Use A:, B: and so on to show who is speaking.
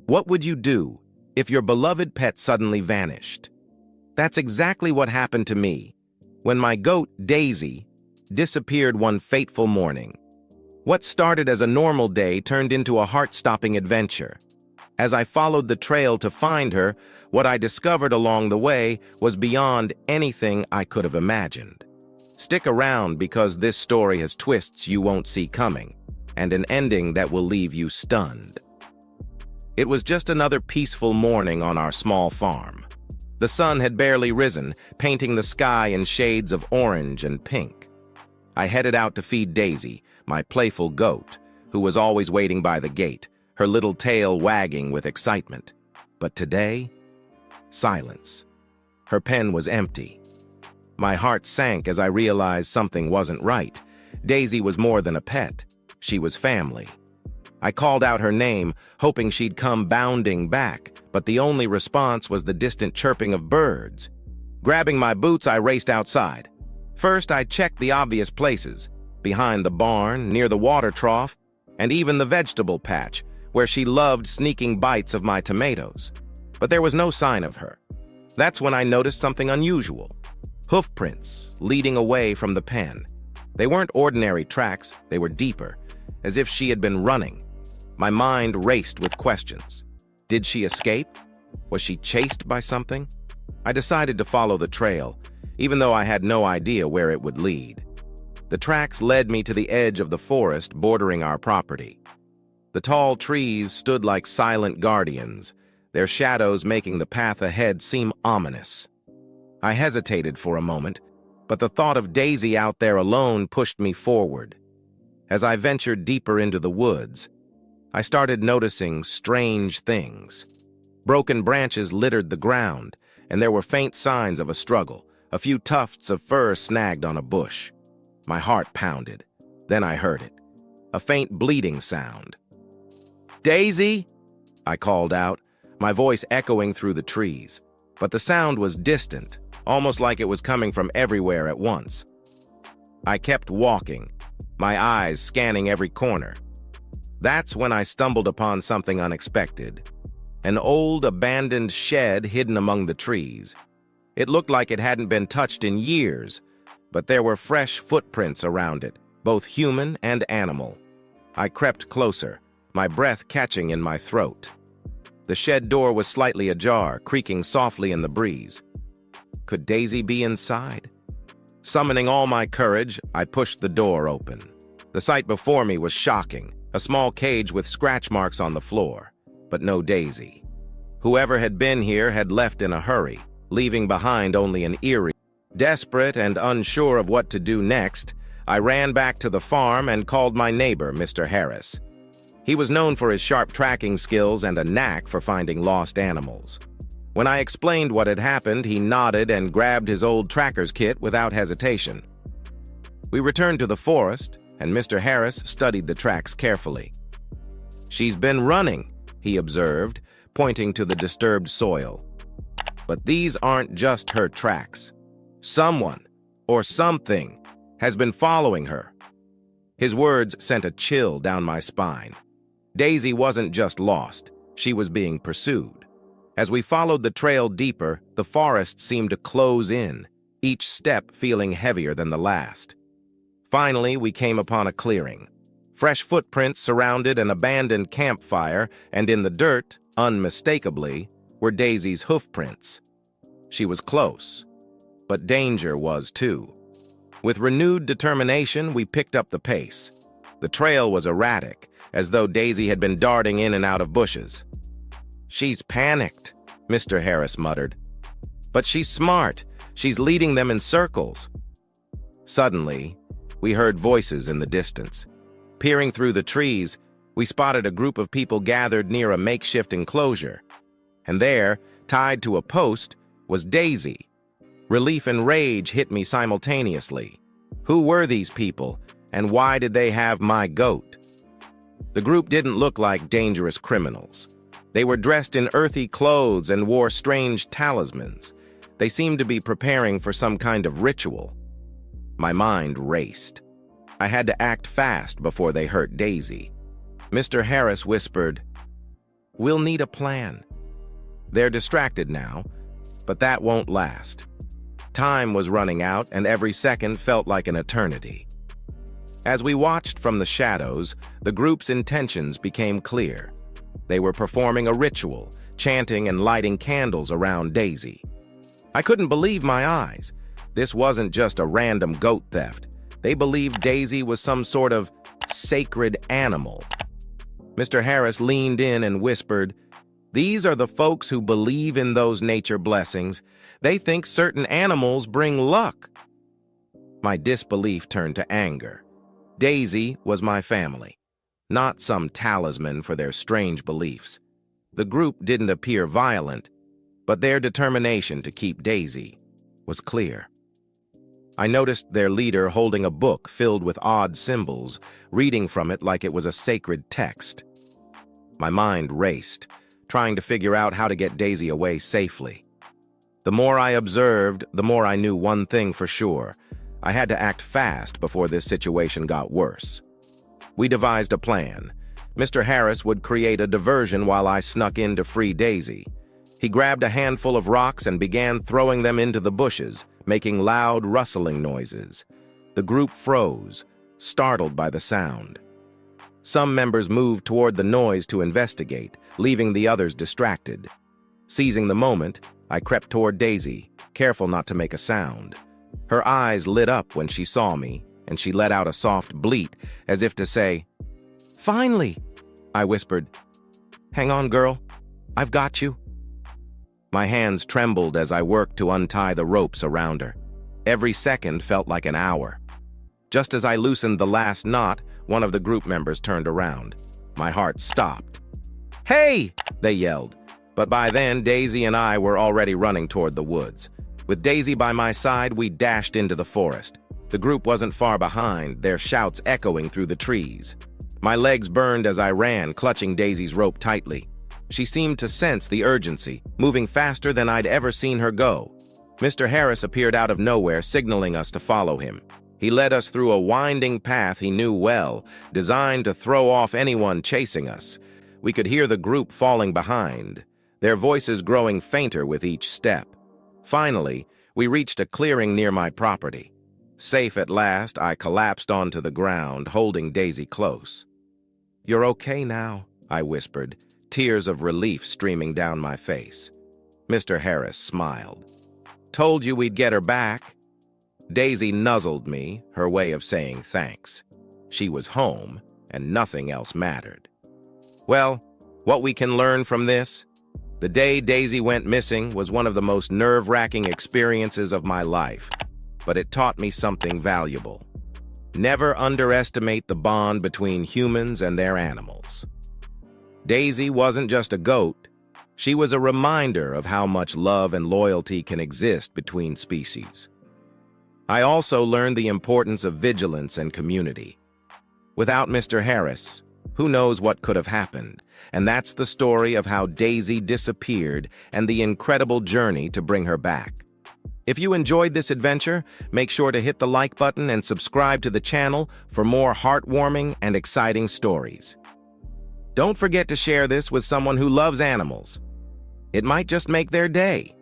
A: What would you do if your beloved pet suddenly vanished? That's exactly what happened to me when my goat, Daisy, disappeared one fateful morning. What started as a normal day turned into a heart-stopping adventure. As I followed the trail to find her, what I discovered along the way was beyond anything I could have imagined. Stick around because this story has twists you won't see coming, and an ending that will leave you stunned. It was just another peaceful morning on our small farm. The sun had barely risen, painting the sky in shades of orange and pink. I headed out to feed Daisy, my playful goat, who was always waiting by the gate, her little tail wagging with excitement. But today, silence. Her pen was empty. My heart sank as I realized something wasn't right. Daisy was more than a pet. She was family. I called out her name, hoping she'd come bounding back, but the only response was the distant chirping of birds. Grabbing my boots, I raced outside. First, I checked the obvious places, behind the barn, near the water trough, and even the vegetable patch, where she loved sneaking bites of my tomatoes. But there was no sign of her. That's when I noticed something unusual. Hoof prints leading away from the pen. They weren't ordinary tracks, they were deeper, as if she had been running. My mind raced with questions. Did she escape? Was she chased by something? I decided to follow the trail, even though I had no idea where it would lead. The tracks led me to the edge of the forest bordering our property. The tall trees stood like silent guardians, their shadows making the path ahead seem ominous. I hesitated for a moment, but the thought of Daisy out there alone pushed me forward. As I ventured deeper into the woods, I started noticing strange things. Broken branches littered the ground, and there were faint signs of a struggle, a few tufts of fur snagged on a bush. My heart pounded. Then I heard it, a faint bleating sound. "Daisy!" I called out, my voice echoing through the trees. But the sound was distant, almost like it was coming from everywhere at once. I kept walking, my eyes scanning every corner. That's when I stumbled upon something unexpected. An old, abandoned shed hidden among the trees. It looked like it hadn't been touched in years, but there were fresh footprints around it, both human and animal. I crept closer, my breath catching in my throat. The shed door was slightly ajar, creaking softly in the breeze. Could Daisy be inside? Summoning all my courage, I pushed the door open. The sight before me was shocking. A small cage with scratch marks on the floor, but no Daisy. Whoever had been here had left in a hurry, leaving behind only an eerie. Desperate and unsure of what to do next, I ran back to the farm and called my neighbor, Mr. Harris. He was known for his sharp tracking skills and a knack for finding lost animals. When I explained what had happened, he nodded and grabbed his old tracker's kit without hesitation. We returned to the forest, and Mr. Harris studied the tracks carefully. "She's been running," he observed, pointing to the disturbed soil. "But these aren't just her tracks. Someone, or something, has been following her." His words sent a chill down my spine. Daisy wasn't just lost, she was being pursued. As we followed the trail deeper, the forest seemed to close in, each step feeling heavier than the last. Finally, we came upon a clearing. Fresh footprints surrounded an abandoned campfire, and in the dirt, unmistakably, were Daisy's hoofprints. She was close, but danger was too. With renewed determination, we picked up the pace. The trail was erratic, as though Daisy had been darting in and out of bushes. "She's panicked," Mr. Harris muttered. "But she's smart. She's leading them in circles." Suddenly, we heard voices in the distance. Peering through the trees, we spotted a group of people gathered near a makeshift enclosure. And there, tied to a post, was Daisy. Relief and rage hit me simultaneously. Who were these people, and why did they have my goat? The group didn't look like dangerous criminals. They were dressed in earthy clothes and wore strange talismans. They seemed to be preparing for some kind of ritual. My mind raced. I had to act fast before they hurt Daisy. Mr. Harris whispered, We'll need a plan. They're distracted now, but that won't last. Time was running out, and every second felt like an eternity. As we watched from the shadows, the group's intentions became clear. They were performing a ritual, chanting and lighting candles around Daisy. I couldn't believe my eyes. This wasn't just a random goat theft. They believed Daisy was some sort of sacred animal. Mr. Harris leaned in and whispered, "These are the folks who believe in those nature blessings. They think certain animals bring luck." My disbelief turned to anger. Daisy was my family, not some talisman for their strange beliefs. The group didn't appear violent, but their determination to keep Daisy was clear. I noticed their leader holding a book filled with odd symbols, reading from it like it was a sacred text. My mind raced, trying to figure out how to get Daisy away safely. The more I observed, the more I knew one thing for sure. I had to act fast before this situation got worse. We devised a plan. Mr. Harris would create a diversion while I snuck in to free Daisy. He grabbed a handful of rocks and began throwing them into the bushes, making loud rustling noises. The group froze, startled by the sound. Some members moved toward the noise to investigate, leaving the others distracted. Seizing the moment, I crept toward Daisy, careful not to make a sound. Her eyes lit up when she saw me, and she let out a soft bleat, as if to say, "Finally!" I whispered, "Hang on, girl. I've got you." My hands trembled as I worked to untie the ropes around her. Every second felt like an hour. Just as I loosened the last knot, one of the group members turned around. My heart stopped. "Hey!" they yelled. But by then, Daisy and I were already running toward the woods. With Daisy by my side, we dashed into the forest. The group wasn't far behind, their shouts echoing through the trees. My legs burned as I ran, clutching Daisy's rope tightly. She seemed to sense the urgency, moving faster than I'd ever seen her go. Mr. Harris appeared out of nowhere, signaling us to follow him. He led us through a winding path he knew well, designed to throw off anyone chasing us. We could hear the group falling behind, their voices growing fainter with each step. Finally, we reached a clearing near my property. Safe at last, I collapsed onto the ground, holding Daisy close. "You're okay now," I whispered, tears of relief streaming down my face. Mr. Harris smiled. "Told you we'd get her back." Daisy nuzzled me, her way of saying thanks. She was home, and nothing else mattered. Well, what we can learn from this? The day Daisy went missing was one of the most nerve-wracking experiences of my life, but it taught me something valuable. Never underestimate the bond between humans and their animals. Daisy wasn't just a goat. She was a reminder of how much love and loyalty can exist between species. I also learned the importance of vigilance and community. Without Mr. Harris, who knows what could have happened? And that's the story of how Daisy disappeared and the incredible journey to bring her back. If you enjoyed this adventure, make sure to hit the like button and subscribe to the channel for more heartwarming and exciting stories. Don't forget to share this with someone who loves animals. It might just make their day.